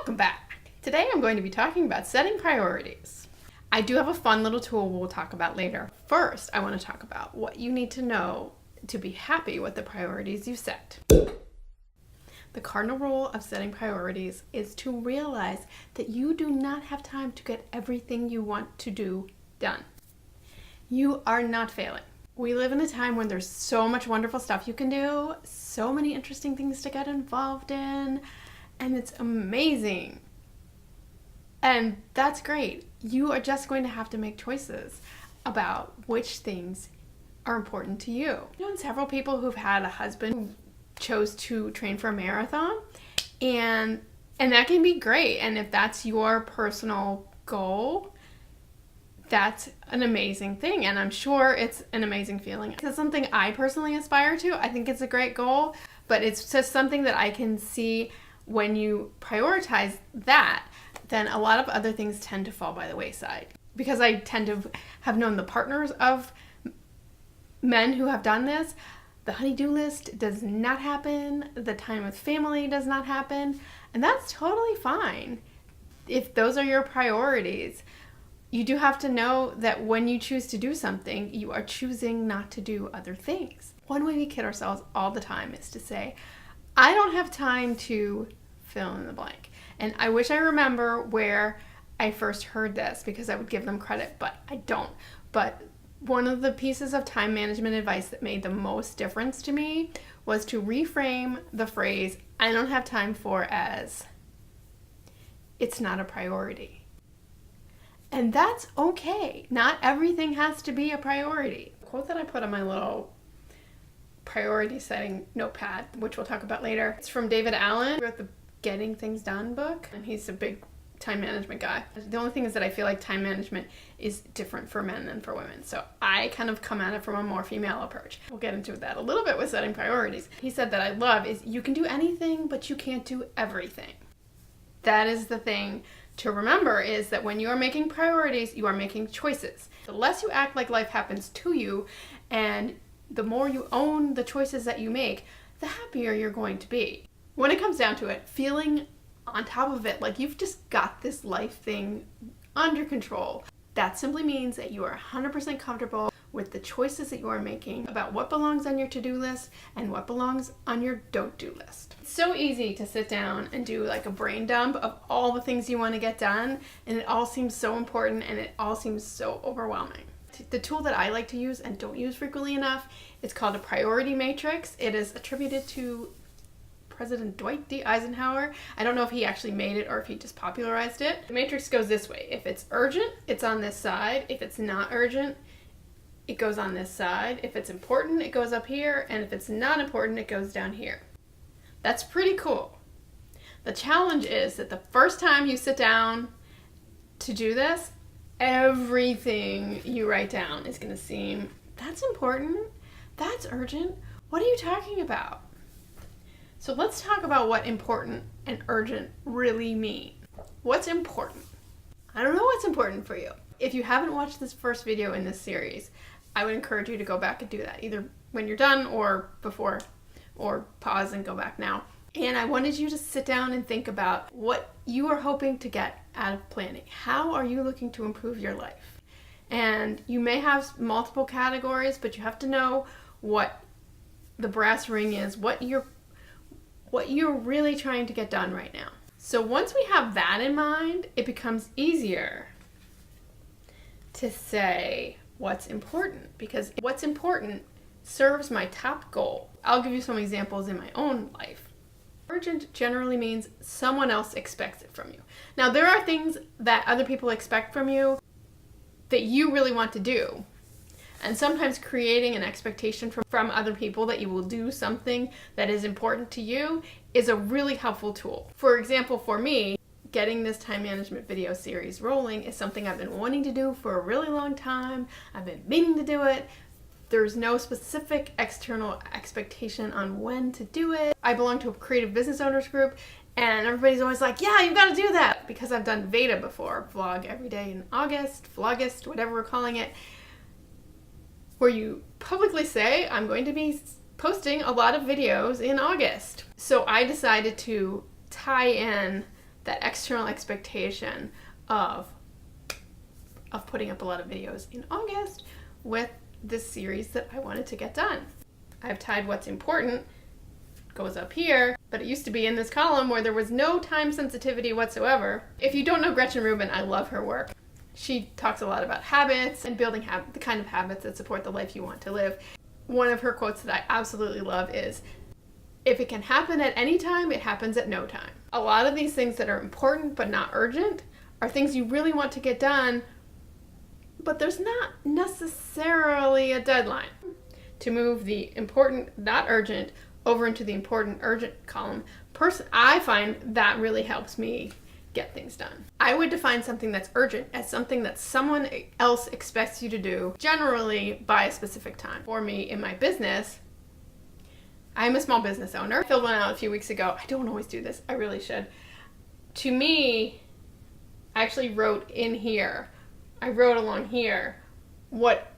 Welcome back. Today I'm going to be talking about setting priorities. I do have a fun little tool we'll talk about later. First, I want to talk about what you need to know to be happy with the priorities you set. The cardinal rule of setting priorities is to realize that you do not have time to get everything you want to do done. You are not failing. We live in a time when there's so much wonderful stuff you can do, so many interesting things to get involved in, and it's amazing. And that's great. You are just going to have to make choices about which things are important to you. I've known several people who've had a husband who chose to train for a marathon, and that can be great. And if that's your personal goal, that's an amazing thing, and I'm sure it's an amazing feeling. It's something I personally aspire to. I think it's a great goal, but it's just something that I can see when you prioritize that, then a lot of other things tend to fall by the wayside. Because I tend to have known the partners of men who have done this, the honey-do list does not happen, the time with family does not happen, and that's totally fine if those are your priorities. You do have to know that when you choose to do something, you are choosing not to do other things. One way we kid ourselves all the time is to say, I don't have time to fill in the blank. And I wish I remember where I first heard this, because I would give them credit, but I don't. But one of the pieces of time management advice that made the most difference to me was to reframe the phrase, I don't have time for, as, it's not a priority. And that's okay. Not everything has to be a priority. The quote that I put on my little priority setting notepad, which we'll talk about later, it's from David Allen, who wrote the Getting Things Done book, and he's a big time management guy. The only thing is that I feel like time management is different for men than for women, so I kind of come at it from a more female approach. We'll get into that a little bit with setting priorities. He said that I love is you can do anything, but you can't do everything. That is the thing to remember, is that when you are making priorities, you are making choices. The less you act like life happens to you, and the more you own the choices that you make, the happier you're going to be. When it comes down to it, feeling on top of it, like you've just got this life thing under control, that simply means that you are 100% comfortable with the choices that you are making about what belongs on your to-do list and what belongs on your don't-do list. It's so easy to sit down and do like a brain dump of all the things you want to get done, and it all seems so important and it all seems so overwhelming. The tool that I like to use and don't use frequently enough, it's called a priority matrix. It is attributed to President Dwight D. Eisenhower. I don't know if he actually made it or if he just popularized it. The matrix goes this way. If it's urgent, it's on this side. If it's not urgent, it goes on this side. If it's important, it goes up here. And if it's not important, it goes down here. That's pretty cool. The challenge is that the first time you sit down to do this, everything you write down is going to seem, that's important, that's urgent, what are you talking about? So let's talk about what important and urgent really mean. What's important? I don't know what's important for you. If you haven't watched this first video in this series, I would encourage you to go back and do that, either when you're done or before, or pause and go back now. And I wanted you to sit down and think about what you are hoping to get out of planning. How are you looking to improve your life? And you may have multiple categories, but you have to know what the brass ring is, what you're really trying to get done right now. So once we have that in mind, it becomes easier to say what's important, because what's important serves my top goal. I'll give you some examples in my own life. Urgent generally means someone else expects it from you. Now, there are things that other people expect from you that you really want to do. And sometimes creating an expectation from other people that you will do something that is important to you is a really helpful tool. For example, for me, getting this time management video series rolling is something I've been wanting to do for a really long time. I've been meaning to do it. There's no specific external expectation on when to do it. I belong to a creative business owners group, and everybody's always like, yeah, you've got to do that, because I've done Veda before, vlog every day in August, Vlogust, whatever we're calling it, where you publicly say, I'm going to be posting a lot of videos in August. So I decided to tie in that external expectation of putting up a lot of videos in August with this series that I wanted to get done. I've tied what's important, goes up here, but it used to be in this column where there was no time sensitivity whatsoever. If you don't know Gretchen Rubin, I love her work. She talks a lot about habits and building the kind of habits that support the life you want to live. One of her quotes that I absolutely love is, "If it can happen at any time, it happens at no time." A lot of these things that are important but not urgent are things you really want to get done, but there's not necessarily a deadline. To move the important, not urgent, over into the important, urgent column, I find that really helps me get things done. I would define something that's urgent as something that someone else expects you to do, generally by a specific time. For me, in my business, I'm a small business owner. I filled one out a few weeks ago. I don't always do this. I really should. To me, I actually wrote in here, I wrote along here what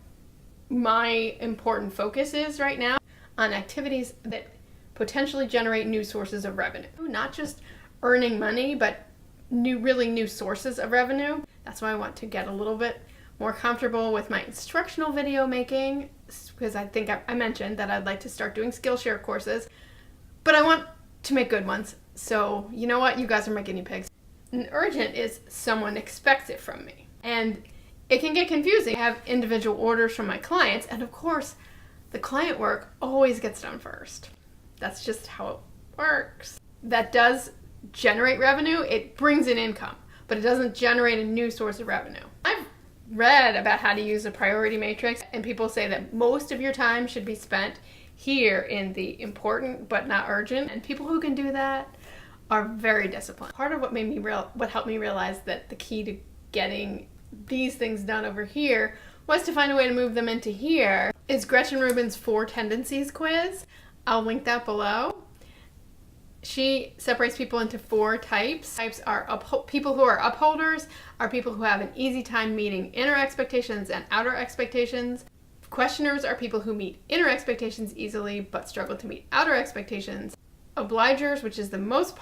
my important focus is right now on activities that potentially generate new sources of revenue. Not just earning money, but really new sources of revenue. That's why I want to get a little bit more comfortable with my instructional video making, because I think I mentioned that I'd like to start doing Skillshare courses, but I want to make good ones. So you know what? You guys are my guinea pigs. And urgent is someone expects it from me. And it can get confusing. I have individual orders from my clients, and of course, the client work always gets done first. That's just how it works. That does generate revenue. It brings in income, but it doesn't generate a new source of revenue. I've read about how to use a priority matrix, and people say that most of your time should be spent here in the important but not urgent, and people who can do that are very disciplined. Part of what helped me realize that the key to getting these things done over here was to find a way to move them into here is Gretchen Rubin's 4 Tendencies quiz. I'll link that below. She separates people into 4 types. Types are people who are upholders, are people who have an easy time meeting inner expectations and outer expectations. Questioners are people who meet inner expectations easily but struggle to meet outer expectations. Obligors, which is the most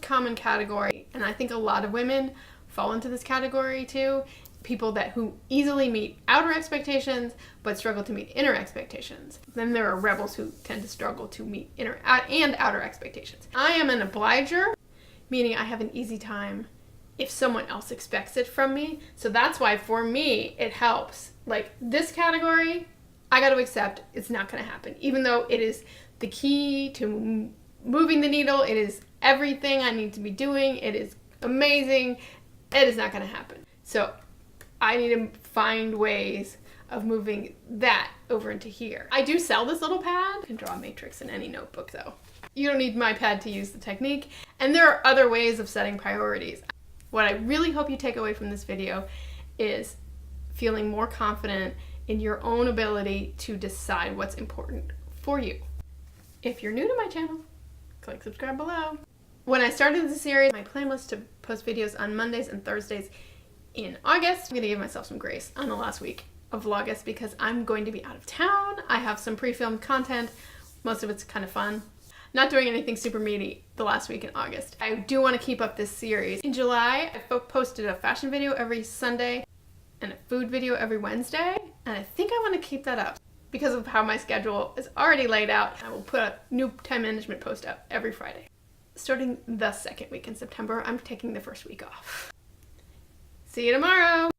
common category, and I think a lot of women fall into this category too. People who easily meet outer expectations but struggle to meet inner expectations. Then there are rebels who tend to struggle to meet inner and outer expectations. I am an obliger, meaning I have an easy time if someone else expects it from me. So that's why for me it helps. Like this category, I got to accept it's not going to happen. Even though it is the key to moving the needle, it is everything I need to be doing, it is amazing, it is not going to happen. So I need to find ways of moving that over into here. I do sell this little pad. You can draw a matrix in any notebook though. You don't need my pad to use the technique. And there are other ways of setting priorities. What I really hope you take away from this video is feeling more confident in your own ability to decide what's important for you. If you're new to my channel, click subscribe below. When I started this series, my plan was to post videos on Mondays and Thursdays in August. I'm going to give myself some grace on the last week of Vlogust because I'm going to be out of town. I have some pre-filmed content. Most of it's kind of fun. Not doing anything super meaty the last week in August. I do want to keep up this series. In July, I posted a fashion video every Sunday and a food video every Wednesday, and I think I want to keep that up because of how my schedule is already laid out. I will put a new time management post up every Friday. Starting the second week in September, I'm taking the first week off. See you tomorrow!